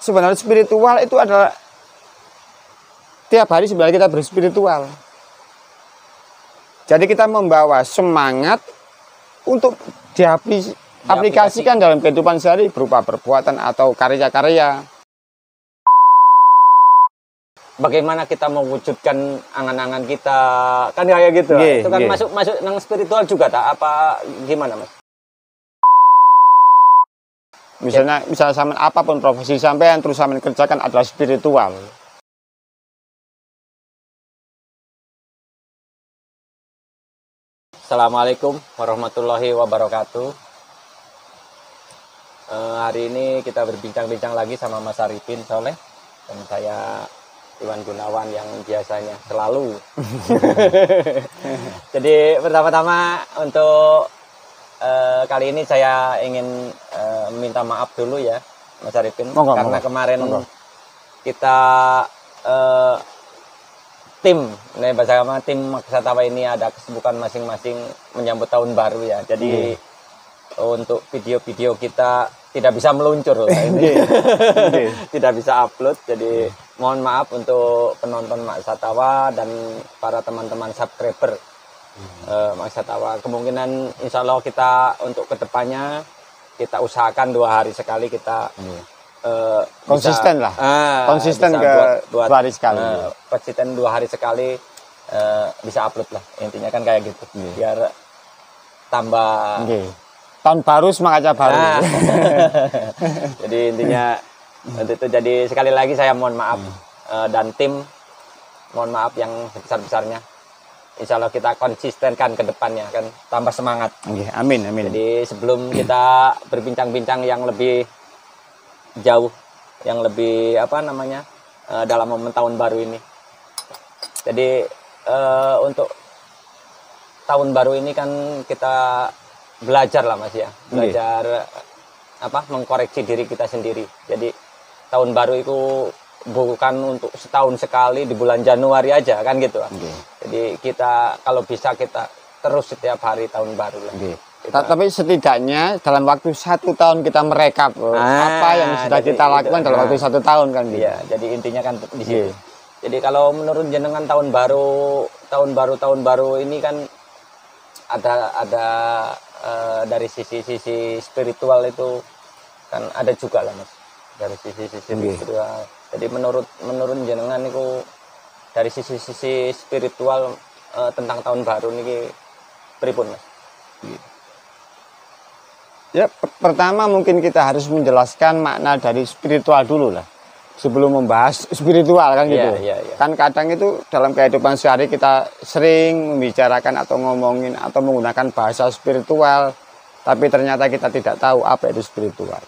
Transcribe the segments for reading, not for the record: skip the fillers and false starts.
sebenarnya spiritual itu adalah tiap hari sebenarnya kita berspiritual. Jadi kita membawa semangat untuk diaplikasikan dalam kehidupan sehari berupa perbuatan atau karya-karya. Bagaimana kita mewujudkan angan-angan kita, kan kayak gitu. Itu kan masuk nang spiritual juga tak? Apa gimana, Mas? Misalnya sampean apapun profesi sampean terus sampean kerjakan adalah spiritual. Assalamualaikum warahmatullahi wabarakatuh. Hari ini kita berbincang-bincang lagi sama Mas Arifin Soleh dan saya Iwan Gunawan yang biasanya selalu. Jadi pertama-tama untuk kali ini saya ingin minta maaf dulu ya Mas Arifin, karena kemarin kita tim bersama tim Maksatawa ini ada kesibukan masing-masing menyambut tahun baru ya. Jadi untuk video-video kita tidak bisa meluncur tidak bisa upload. Jadi mohon maaf untuk penonton Maksatawa dan para teman-teman subscriber Maksatawa. Kemungkinan insya Allah kita untuk kedepannya kita usahakan 2 hari sekali kita konsisten bisa, lah konsisten ke buat 2 hari sekali konsisten 2 hari sekali bisa upload lah, intinya kan kayak gitu biar tambah tahun baru semangatnya baru. Jadi intinya itu. Jadi sekali lagi saya mohon maaf dan tim mohon maaf yang sebesar-besarnya. Insya Allah kita konsistenkan ke depannya kan, tambah semangat. Amin, amin. Jadi sebelum kita berbincang-bincang yang lebih jauh, yang lebih dalam momen tahun baru ini. Jadi untuk tahun baru ini kan kita belajar lah Mas ya, belajar mengkoreksi diri kita sendiri. Jadi tahun baru itu bukan untuk setahun sekali di bulan Januari aja kan gitu. Jadi kita kalau bisa kita terus setiap hari tahun baru lah. Tapi setidaknya dalam waktu 1 tahun kita merekap apa yang sudah kita lakukan dalam waktu 1 tahun kan gitu. Iya, jadi intinya kan di situ. Jadi kalau menurut jenengan tahun baru ini kan ada dari sisi spiritual itu kan ada juga lah Mas, dari sisi spiritual. Jadi menurut jenengan itu dari sisi spiritual tentang tahun baru ini pripun Mas? Ya, pertama mungkin kita harus menjelaskan makna dari spiritual dulu lah sebelum membahas spiritual kan gitu. Kan kadang itu dalam kehidupan sehari kita sering membicarakan atau ngomongin atau menggunakan bahasa spiritual, tapi ternyata kita tidak tahu apa itu spiritual.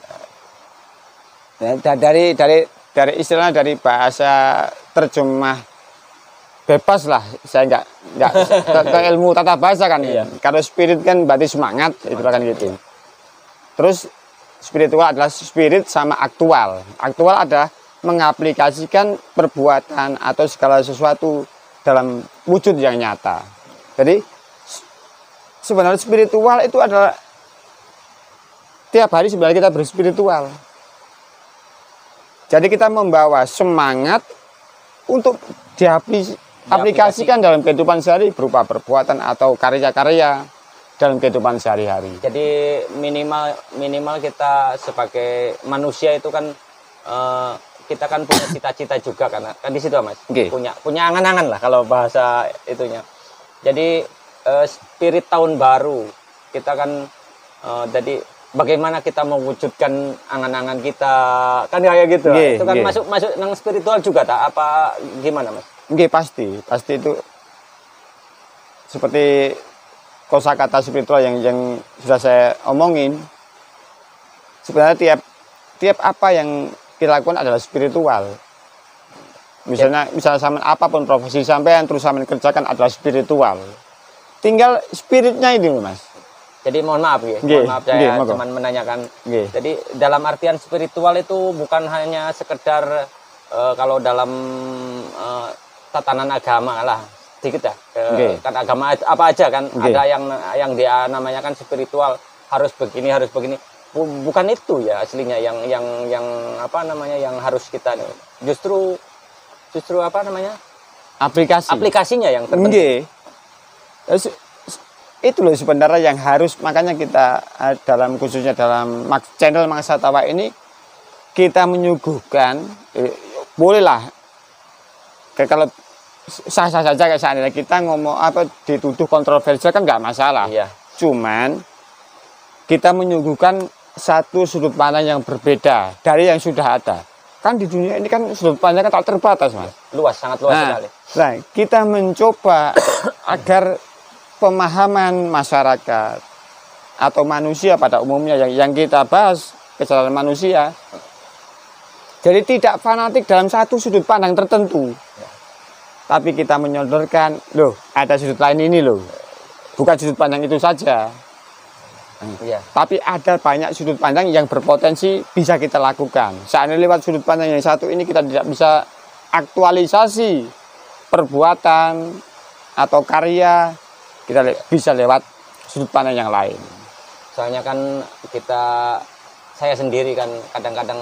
Ya, dari istilah dari bahasa terjemah bebas lah, saya nggak ke ilmu tata bahasa kan. Kalau spirit kan berarti semangat, itu kan gitu. Terus spiritual adalah spirit sama aktual. Aktual ada mengaplikasikan perbuatan atau segala sesuatu dalam wujud yang nyata. Jadi sebenarnya spiritual itu adalah tiap hari sebenarnya kita berspiritual. Jadi kita membawa semangat untuk diaplikasikan dalam kehidupan sehari berupa perbuatan atau karya-karya dalam kehidupan sehari-hari. Jadi minimal kita sebagai manusia itu kan kita kan punya cita-cita juga kan di situ Mas. Punya angan-angan lah kalau bahasa itunya. Jadi spirit tahun baru kita kan jadi bagaimana kita mewujudkan angan-angan kita kan kayak gitu. Itu kan masuk nang spiritual juga tak? Apa gimana Mas? Pasti itu seperti kosakata spiritual yang sudah saya omongin. Sebenarnya tiap apa yang kita lakukan adalah spiritual. Misalnya sampean apapun profesi sampean terus sampean kerjakan adalah spiritual. Tinggal spiritnya ini Mas. Jadi mohon maaf saya cuma menanyakan. Jadi dalam artian spiritual itu bukan hanya sekedar kalau dalam tatanan agama lah sedikit ya. Kan agama apa aja kan ada yang dia namanya kan spiritual harus begini. bukan itu ya aslinya yang apa namanya yang harus kita justru apa namanya aplikasinya yang terpenting. Itu loh sebenarnya yang harus, makanya kita dalam khususnya dalam channel Mangsa Tawa ini kita menyuguhkan bolehlah kalau sah-sah saja kayak seandainya kita ngomong apa dituduh kontroversial kan nggak masalah. Iya. Cuman kita menyuguhkan satu sudut pandang yang berbeda dari yang sudah ada. Kan di dunia ini kan sudut pandang kan tak terbatas, Mas. Luas, sangat luas sekali. Nah, kita mencoba agar pemahaman masyarakat atau manusia pada umumnya yang kita bahas kesalahan manusia. Jadi tidak fanatik dalam satu sudut pandang tertentu. Tapi kita menyodorkan, loh, ada sudut lain ini loh. Bukan sudut pandang itu saja. Iya. Tapi ada banyak sudut pandang yang berpotensi bisa kita lakukan. Seandainya lewat sudut pandang yang satu ini kita tidak bisa aktualisasi perbuatan atau karya, kita bisa lewat sudut pandang yang lain. Soalnya kan saya sendiri kan kadang-kadang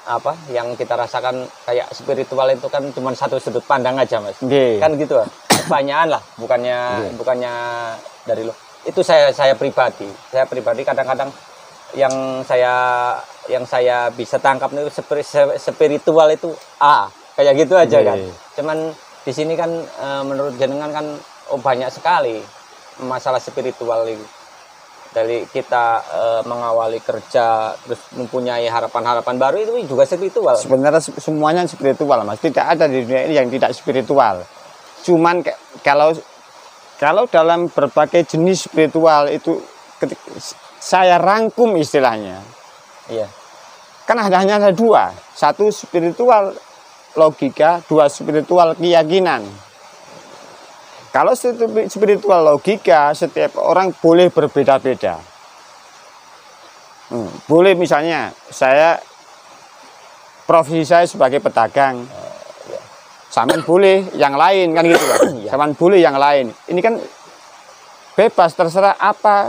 apa yang kita rasakan kayak spiritual itu kan cuma satu sudut pandang aja, Mas. Kan gitu lah. Kebanyakan lah, bukannya dari lo. Itu saya pribadi kadang-kadang yang saya bisa tangkap itu spiritual itu kayak gitu aja kan. Cuman di sini kan menurut jenengan kan banyak sekali masalah spiritual itu. Dari kita mengawali kerja terus mempunyai harapan-harapan baru itu juga spiritual. Sebenarnya semuanya spiritual, Mas. Tidak ada di dunia ini yang tidak spiritual. Cuman kalau dalam berbagai jenis spiritual itu saya rangkum istilahnya. Iya. Kan hanya ada dua. Satu spiritual logika, dua spiritual keyakinan. Kalau spiritual logika, setiap orang boleh berbeda-beda. Boleh misalnya, profesi saya sebagai pedagang. Saman boleh yang lain kan gitu kan. Saman boleh yang lain. Ini kan bebas terserah apa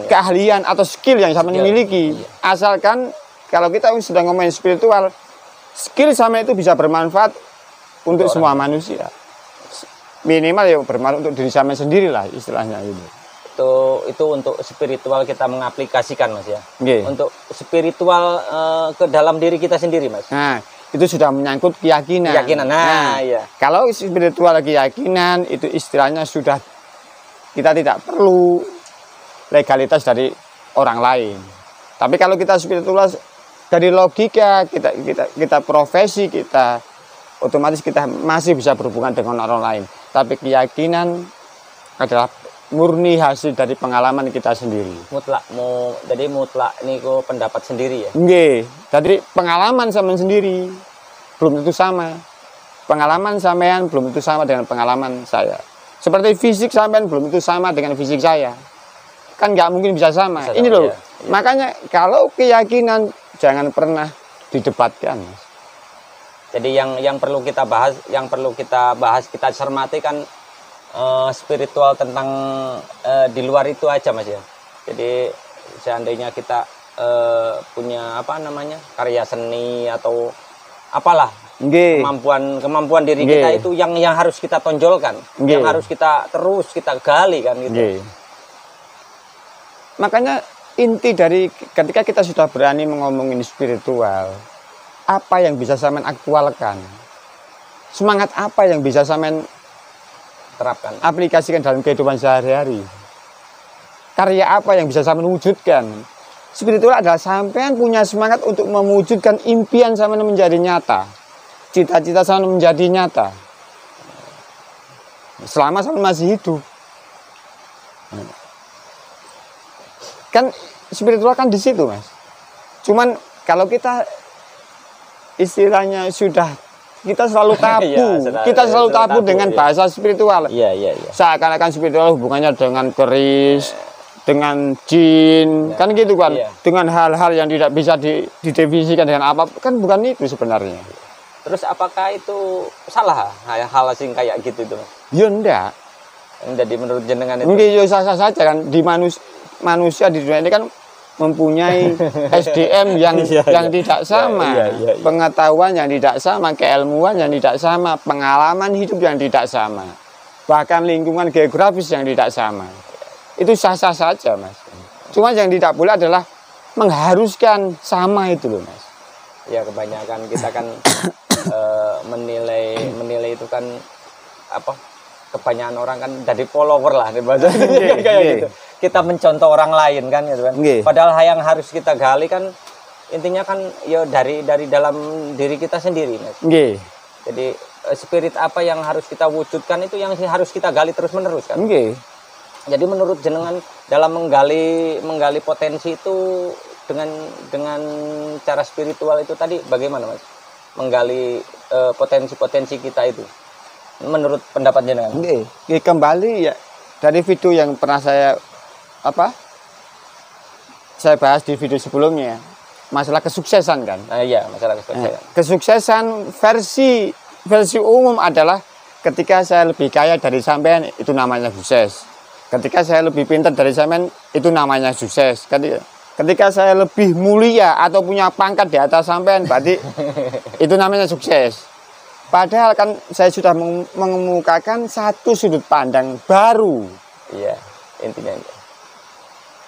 keahlian atau skill yang saman miliki. Asalkan kalau kita sudah ngomongin spiritual, skill sama itu bisa bermanfaat untuk semua manusia. Minimal ya bermanfaat untuk diri sama sendiri lah istilahnya gitu. Itu untuk spiritual kita mengaplikasikan, Mas ya. Untuk spiritual ke dalam diri kita sendiri, Mas. Nah, itu sudah menyangkut keyakinan. Iya. Kalau spiritual keyakinan itu istilahnya sudah kita tidak perlu legalitas dari orang lain. Tapi kalau kita spiritual dari logika, kita profesi kita, otomatis kita masih bisa berhubungan dengan orang lain. Tapi keyakinan adalah murni hasil dari pengalaman kita sendiri. Jadi mutlak niku pendapat sendiri ya. Nggih, jadi pengalaman sampean sendiri belum tentu sama. Pengalaman sampean belum tentu sama dengan pengalaman saya. Seperti fisik sampean belum tentu sama dengan fisik saya. Kan nggak mungkin bisa sama. Ini loh. Iya. Makanya kalau keyakinan jangan pernah didebatkan, Mas. Jadi yang perlu kita bahas, kita cermati kan spiritual tentang di luar itu aja, Mas ya. Jadi seandainya kita punya karya seni atau apalah kemampuan diri kita itu yang harus kita tonjolkan, yang harus kita gali kan gitu. Makanya inti dari ketika kita sudah berani ngomongin spiritual, apa yang bisa sampean aktualkan, semangat apa yang bisa sampean terapkan, aplikasikan dalam kehidupan sehari-hari, karya apa yang bisa sampean wujudkan. Spiritual adalah sampean punya semangat untuk mewujudkan impian sampean menjadi nyata, cita-cita sampean menjadi nyata selama sampean masih hidup. Kan spiritual kan di situ, Mas. Cuman kalau kita istilahnya kita selalu tabu, kita selalu tabu dengan bahasa spiritual. Iya. Seakan-akan spiritual hubungannya dengan keris, dengan jin, kan gitu kan. Dengan hal-hal yang tidak bisa didefinisikan dengan apa, kan bukan itu sebenarnya. Terus apakah itu salah hal asing kayak gitu itu, Mas? Ya enggak. Jadi menurut jenengan itu? Enggak, ya sah-sah saja kan. Di manusia di dunia ini kan mempunyai SDM yang tidak sama, pengetahuan yang tidak sama, keilmuan yang tidak sama, pengalaman hidup yang tidak sama, bahkan lingkungan geografis yang tidak sama. Itu sah-sah saja, Mas. Cuma yang tidak boleh adalah mengharuskan sama itu loh, Mas. Ya, kebanyakan kita kan menilai itu kan apa? Kebanyakan orang kan dari follower lah di bahasa kayak gitu. Kita mencontoh orang lain kan gitu kan. Padahal yang harus kita gali kan intinya kan ya dari dalam diri kita sendiri, Mas. Jadi spirit apa yang harus kita wujudkan itu yang harus kita gali terus-menerus kan. Jadi menurut jenengan dalam menggali potensi itu dengan cara spiritual itu tadi bagaimana, Mas? Menggali potensi-potensi kita itu. Menurut pendapat jenengan? Kembali ya dari video yang pernah saya bahas di video sebelumnya, masalah kesuksesan kan? Iya, masalah kesuksesan. Kesuksesan versi umum adalah ketika saya lebih kaya dari sampean itu namanya sukses. Ketika saya lebih pintar dari sampean itu namanya sukses. Ketika saya lebih mulia atau punya pangkat di atas sampean berarti itu namanya sukses. Padahal kan saya sudah mengemukakan satu sudut pandang baru. Iya, intinya.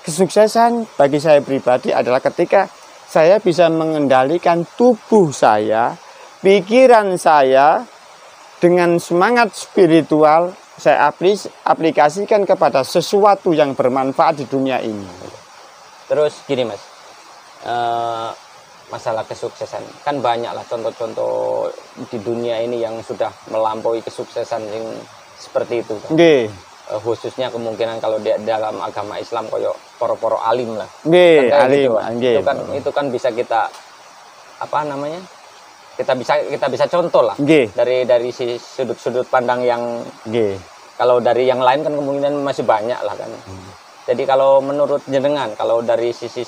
Kesuksesan bagi saya pribadi adalah ketika saya bisa mengendalikan tubuh saya, pikiran saya dengan semangat spiritual saya aplikasikan kepada sesuatu yang bermanfaat di dunia ini. Terus gini, Mas. Masalah kesuksesan kan banyaklah contoh-contoh di dunia ini yang sudah melampaui kesuksesan yang seperti itu kan? Khususnya kemungkinan kalau di dalam agama Islam koyo poro-poro alim lah kan alim gitu, itu kan bisa kita kita bisa contoh lah dari sudut-sudut pandang yang kalau dari yang lain kan kemungkinan masih banyak lah kan. Jadi kalau menurut jenengan kalau dari sisi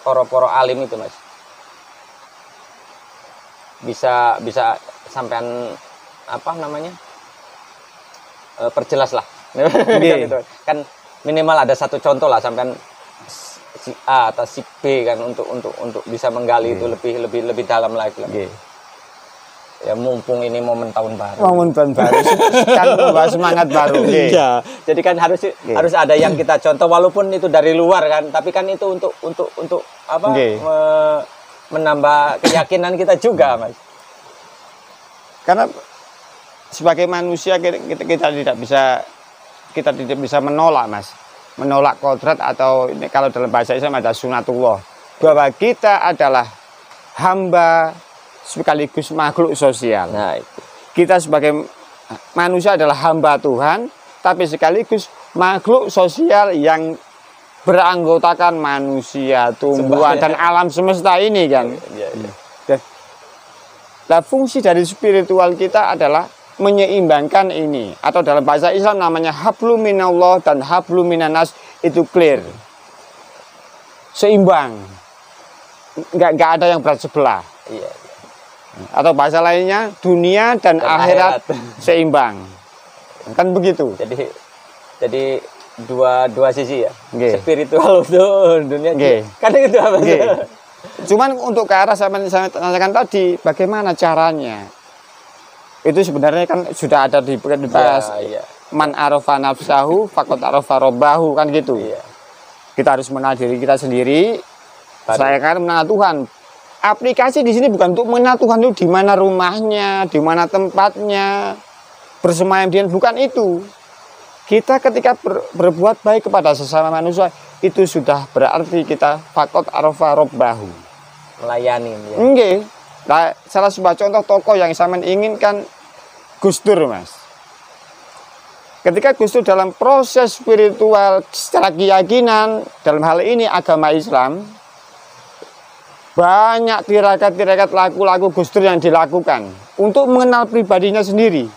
poro-poro alim itu, Mas, bisa sampean perjelas lah. Gitu. Kan minimal ada satu contoh lah sampean si A atau si B kan untuk bisa menggali itu lebih dalam lagi lah. Ya mumpung ini momen tahun baru. Kan membawa semangat baru. Iya. Jadi kan harus ada yang kita contoh walaupun itu dari luar kan, tapi kan itu untuk menambah keyakinan kita juga, Mas. Karena sebagai manusia kita tidak bisa menolak, Mas. Menolak kodrat atau ini kalau dalam bahasa Islam ada sunatullah. Bahwa kita adalah hamba sekaligus makhluk sosial. Nah, itu. Kita sebagai manusia adalah hamba Tuhan, tapi sekaligus makhluk sosial yang beranggotakan manusia, tumbuhan, dan alam semesta ini kan. Nah, fungsi dari spiritual kita adalah menyeimbangkan ini. Atau dalam bahasa Islam namanya hablum minallah dan hablum minanas, itu clear. Seimbang. Nggak ada yang berat sebelah. Atau bahasa lainnya dunia dan akhirat seimbang, kan begitu. Jadi dua sisi ya, spiritual untuk dunia kan itu apa sih? Cuman untuk ke arah saya tanyakan tadi bagaimana caranya itu sebenarnya kan sudah ada dibahas man arafa nafsahu faqad arafa rabbahu kan gitu. Kita harus mengenal diri kita sendiri. Saya kan mengenal Tuhan. Aplikasi di sini bukan untuk mengenal Tuhan itu di mana rumahnya, di mana tempatnya, bersemayam dia, bukan itu. Kita ketika berbuat baik kepada sesama manusia itu sudah berarti kita faqad arafa rabbahu. Melayani ya. Nah, salah sebuah contoh tokoh yang saya inginkan Gus Dur, Mas. Ketika Gus Dur dalam proses spiritual secara keyakinan dalam hal ini agama Islam, banyak tirakat-tirakat laku-laku Gus Dur yang dilakukan untuk mengenal pribadinya sendiri.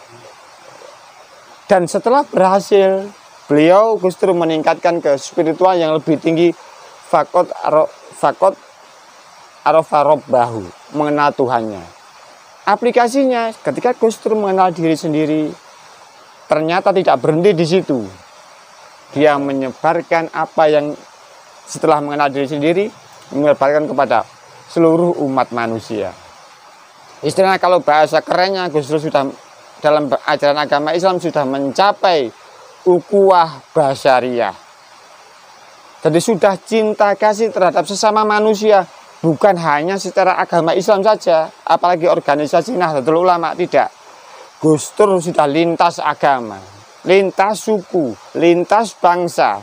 Dan setelah berhasil, beliau Gus Dur meningkatkan ke spiritual yang lebih tinggi, faqad arafa rabbahu, mengenal Tuhannya. Aplikasinya ketika Gus Dur mengenal diri sendiri, ternyata tidak berhenti di situ. Dia menyebarkan apa yang setelah mengenal diri sendiri, menyebarkan kepada seluruh umat manusia. Istilahnya kalau bahasa kerennya Gus Dur sudah dalam ajaran agama Islam sudah mencapai ukhuwah basyariyah. Jadi sudah cinta kasih terhadap sesama manusia, bukan hanya secara agama Islam saja, apalagi organisasi Nahdlatul Ulama, tidak. Gus Dur sudah lintas agama, lintas suku, lintas bangsa.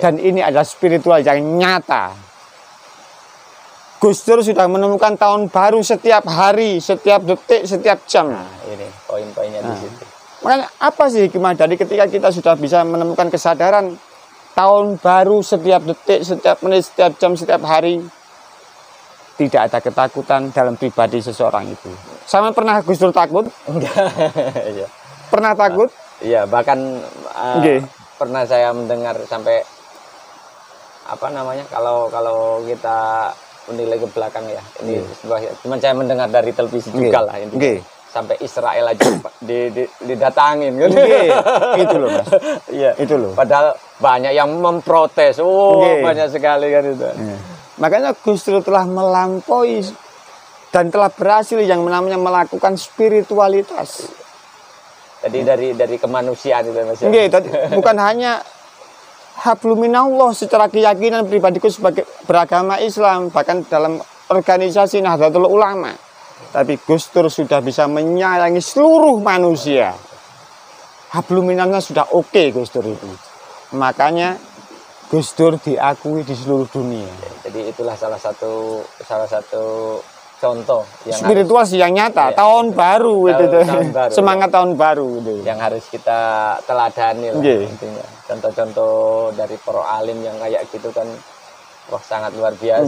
Dan ini adalah spiritual yang nyata. Gus Dur sudah menemukan tahun baru setiap hari, setiap detik, setiap jam. Nah, ini poin-poinnya di situ. Makanya apa sih hikmah dari ketika kita sudah bisa menemukan kesadaran tahun baru setiap detik, setiap menit, setiap jam, setiap hari. Tidak ada ketakutan dalam pribadi seseorang itu. Sama pernah Gus Dur takut? Enggak. Pernah takut? Iya, bahkan pernah saya mendengar sampai apa namanya, kalau kita menilai ke belakang ya, ini sebuah, cuman saya mendengar dari televisi juga lah ini. Sampai Israel aja didatangin kan. Itu loh Mas. Iya. Itu loh. Padahal banyak yang memprotes. Banyak sekali kan itu. Makanya Gus Dur telah melampaui dan telah berhasil yang namanya melakukan spiritualitas. Jadi dari kemanusiaan itu Mas. Bukan hanya habluminallah secara keyakinan pribadiku sebagai beragama Islam, bahkan dalam organisasi Nahdlatul Ulama. Tapi Gus Dur sudah bisa menyayangi seluruh manusia. Habluminallah sudah oke Gus Dur itu. Makanya Gus Dur diakui di seluruh dunia. Jadi itulah salah satu contoh yang spiritual yang nyata, tahun baru itu. Semangat tahun baru itu. Yang harus kita teladani lah intinya. Contoh-contoh dari para alim yang kayak gitu kan, wah sangat luar biasa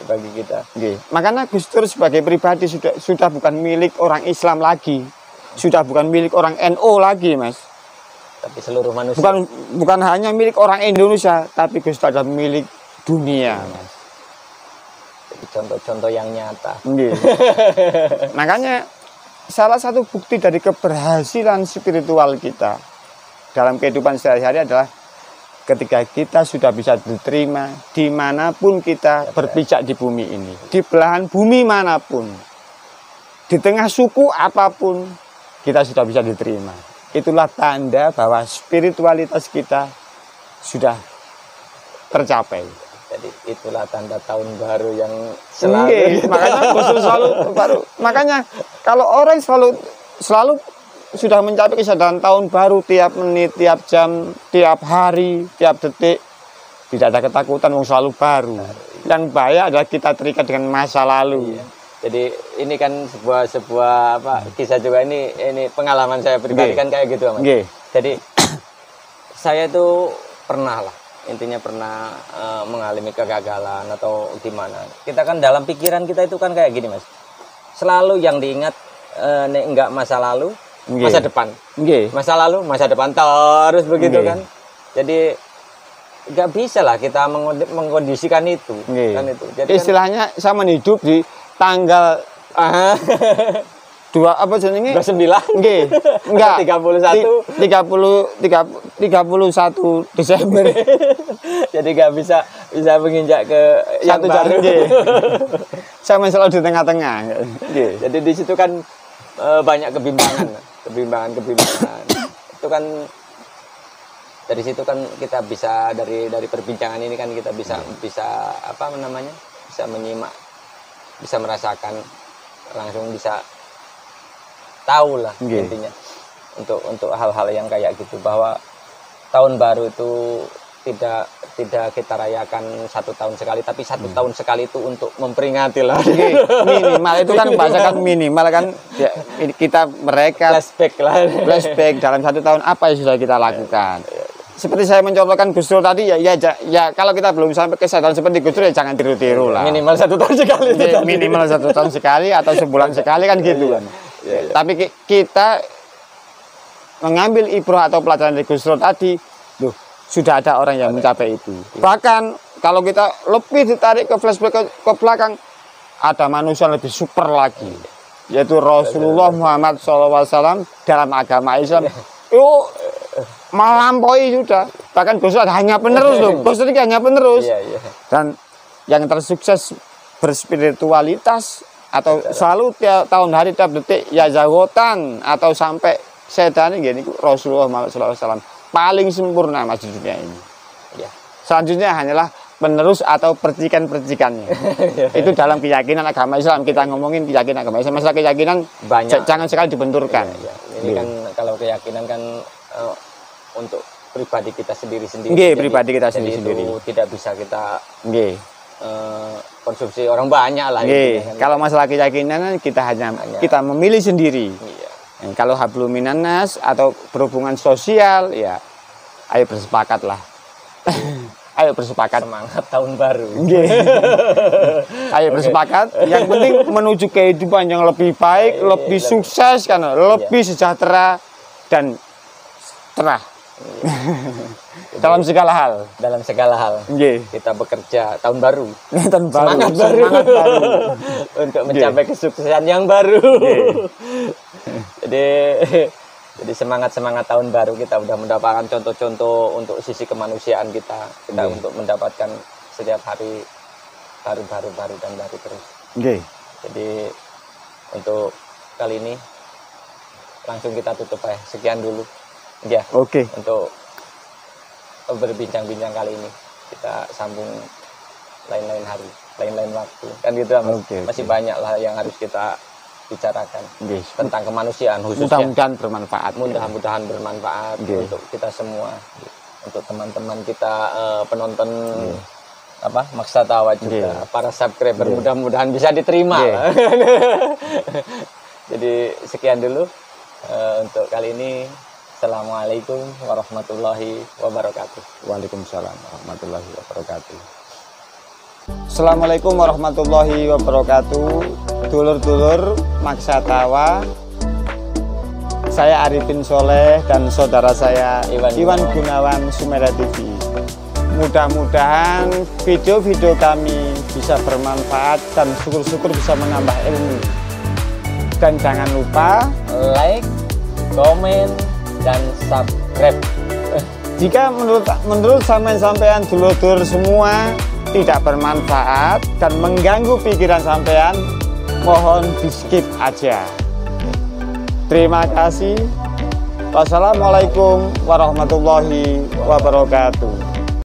bagi kita. Makanya Gus Dur sebagai pribadi sudah bukan milik orang Islam lagi, sudah bukan milik orang NU lagi Mas. Tapi seluruh manusia. Bukan hanya milik orang Indonesia, tapi Gus Dur adalah milik dunia Mas. Contoh-contoh yang nyata. Makanya salah satu bukti dari keberhasilan spiritual kita dalam kehidupan sehari-hari adalah ketika kita sudah bisa diterima dimanapun kita berpijak di bumi ini, di belahan bumi manapun, di tengah suku apapun, kita sudah bisa diterima. Itulah tanda bahwa spiritualitas kita sudah tercapai. Jadi itulah tanda tahun baru yang selalu makanya kalau orang selalu sudah mencapai kesadaran tahun baru, tiap menit, tiap jam, tiap hari, tiap detik, tidak ada ketakutan, selalu baru. Yang bahaya adalah kita terikat dengan masa lalu. Jadi ini kan sebuah kisah juga, ini pengalaman saya pribadi kan kayak gitu Mas. Jadi saya itu pernah mengalami kegagalan atau gimana. Kita kan dalam pikiran kita itu kan kayak gini Mas. Selalu yang diingat enggak masa lalu, masa depan. Masa lalu, masa depan terus begitu kan. Jadi nggak bisa lah kita mengkondisikan itu. Kan itu. Jadi istilahnya saya hidup di tanggal 29 enggak 31 Desember. Jadi nggak bisa menginjak ke yang baru. Saya selalu di tengah-tengah. Jadi di situ kan banyak kebimbangan. Itu kan dari situ kan kita bisa dari perbincangan ini kan kita bisa bisa menyimak, bisa merasakan langsung, bisa tahu lah intinya untuk hal-hal yang kayak gitu, bahwa tahun baru itu tidak kita rayakan 1 tahun sekali, tapi 1 tahun sekali itu untuk memperingati lah. Minimal itu kan bahasakan minimal kan ya, mereka flashback dalam 1 tahun apa yang sudah kita lakukan. Seperti saya mencontohkan Gus Dur tadi ya kalau kita belum sampai kesadaran seperti Gus Dur ya jangan tiru-tiru lah. Minimal 1 tahun sekali. Minimal 1 tahun sekali atau sebulan sekali kan gitu kan. Tapi kita mengambil ibrah atau pelajaran dari Gus Dur tadi, sudah ada orang yang mencapai itu. Bahkan kalau kita lebih ditarik ke flashback ke belakang, ada manusia yang lebih super lagi, yaitu Rasulullah Muhammad SAW dalam agama Islam. Itu melampaui sudah. Bahkan Gus Dur hanya penerus loh. Gus Dur ini hanya penerus. Iya, iya. Dan yang tersukses berspiritualitas atau selalu tiap tahun hari tiap detik ya jagotan atau sampai setan gini Rasulullah Muhammad SAW paling sempurna mas di dunia ini. Iya. Selanjutnya hanyalah penerus atau percikan-percikannya. Itu dalam keyakinan agama Islam. Kita ngomongin keyakinan agama Islam. Masalah keyakinan banyak. Jangan sekali dibenturkan. Iya, iya. Ini kan kalau keyakinan kan untuk pribadi kita sendiri-sendiri. Pribadi kita sendiri-sendiri. Itu tidak bisa kita konsumsi orang banyak lah. Kan. Kalau masalah keyakinan kita hanya kita memilih sendiri. Iya. Kalau hablum minan nas atau berhubungan sosial ya ayo bersepakat lah. Ayo bersepakat. Semangat tahun baru. Ayo bersepakat. Yang penting menuju kehidupan yang lebih baik, lebih sukses, kan, lebih sejahtera dan terah. Dalam segala hal. Dalam segala hal. Kita bekerja tahun baru. Tahun baru. Semangat baru. Untuk mencapai kesuksesan yang baru. Jadi semangat tahun baru kita udah mendapatkan contoh-contoh untuk sisi kemanusiaan kita untuk mendapatkan setiap hari baru dan baru terus. Jadi untuk kali ini langsung kita tutup ya. Sekian dulu. Ya. Untuk berbincang-bincang kali ini kita sambung lain-lain hari, lain-lain waktu. Kan gitu masih banyak lah yang harus kita bicarakan tentang kemanusiaan khususnya. Mudah-mudahan bermanfaat. Mudah-mudahan bermanfaat untuk kita semua, untuk teman-teman kita penonton Maksa Tawa juga, para subscriber mudah-mudahan bisa diterima. Jadi sekian dulu untuk kali ini. Assalamualaikum warahmatullahi wabarakatuh. Waalaikumsalam warahmatullahi wabarakatuh. Assalamualaikum warahmatullahi wabarakatuh. Dulur-dulur Maksa Tawa, saya Arifin Soleh dan saudara saya Iwan Gunawan Sumera TV. Mudah-mudahan video-video kami bisa bermanfaat dan syukur-syukur bisa menambah ilmu. Dan jangan lupa like, komen, dan subscribe. Jika menurut sampean dulur-dulur semua tidak bermanfaat dan mengganggu pikiran sampean, mohon di skip aja. Terima kasih. Wassalamualaikum warahmatullahi wabarakatuh.